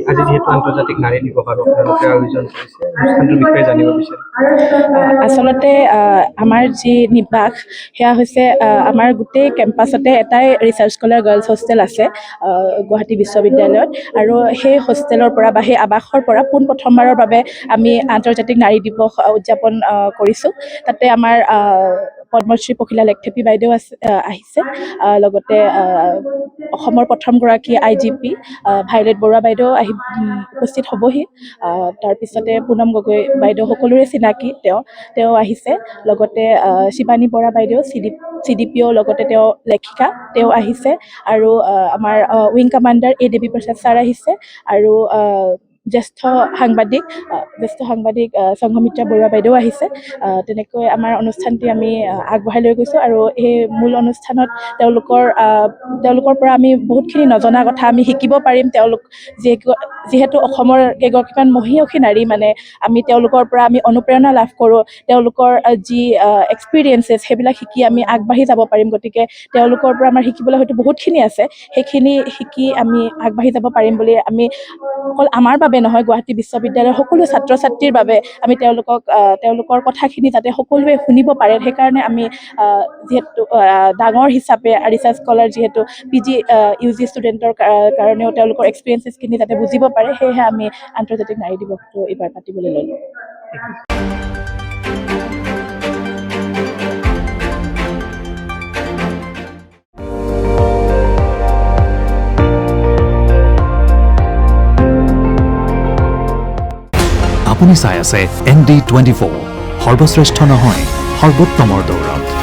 আজি যেহেতু আন্তৰ্জাতিক নাৰী দিবস আৰু আপোনালোকে আয়োজন কৰিছে অনুষ্ঠানটোৰ বিষয়ে জানিব বিচাৰিম। আচলতে আমাৰ যি নিবাস সেয়া হৈছে আমাৰ গোটেই কেম্পাছতে এটাই ৰিচাৰ্চ স্কলাৰ গাৰ্লছ হোষ্টেল আছে গুৱাহাটী বিশ্ববিদ্যালয়ত, আৰু সেই হোষ্টেলৰ পৰা বা সেই আৱাসৰ পৰা পোনপ্ৰথমবাৰৰ বাবে আমি আন্তৰ্জাতিক নাৰী দিৱস উদযাপন কৰিছোঁ। তাতে আমাৰ পদ্মশ্ৰী পখিলা লেখথেপী বাইদেউ আহিছে, লগতে অসমৰ প্ৰথমগৰাকী IGP ভায়লেট বৰুৱা বাইদেউ উপস্থিত হ'বহি। তাৰপিছতে পুনম গগৈ বাইদেউ সকলোৰে চিনাকি, তেওঁ আহিছে। লগতে শিৱানী বৰা বাইদেউ CDPO, লগতে তেওঁ লেখিকা, তেওঁ আহিছে। আৰু আমাৰ উইং কামাণ্ডাৰ দেৱী প্ৰসাদ ছাৰ আহিছে, আৰু জ্যেষ্ঠ সাংবাদিক সংঘমিত্ৰা বৰুৱা বাইদেউ আহিছে। তেনেকৈ আমাৰ অনুষ্ঠানটি আমি আগবঢ়াই লৈ গৈছোঁ, আৰু এই মূল অনুষ্ঠানত তেওঁলোকৰ পৰা আমি বহুতখিনি নজনা কথা আমি শিকিব পাৰিম। তেওঁলোক যিহেতু অসমৰ কেইগৰাকীমান মহিয়সী নাৰী, মানে আমি তেওঁলোকৰ পৰা আমি অনুপ্ৰেৰণা লাভ কৰোঁ। তেওঁলোকৰ যি এক্সপিৰিয়েঞ্চেছ সেইবিলাক শিকি আমি আগবাঢ়ি যাব পাৰিম। গতিকে তেওঁলোকৰ পৰা আমাৰ শিকিবলৈ হয়তো বহুতখিনি আছে, সেইখিনি শিকি আমি আগবাঢ়ি যাব পাৰিম বুলি আমি অকল আমাৰ বাবে নহয়, গুৱাহাটী বিশ্ববিদ্যালয়ৰ সকলো ছাত্ৰ ছাত্ৰীৰ বাবে আমি তেওঁলোকৰ কথাখিনি যাতে সকলোৱে শুনিব পাৰে, সেইকাৰণে আমি যিহেতু ডাঙৰ হিচাপে ৰিচাৰ্চ স্কলাৰ, যিহেতু PG UG ষ্টুডেণ্টৰ কাৰণেও তেওঁলোকৰ এক্সপিৰিয়েঞ্চেছখিনি যাতে বুজিব পাৰে, সেয়েহে আমি আন্তৰ্জাতিক নাৰী দিৱসটো এইবাৰ পাতিবলৈ ল'লোঁ। আপুনি চাই আছে ND24, সৰ্বশ্ৰেষ্ঠ নহয় সৰ্বোত্তমৰ দৌৰত।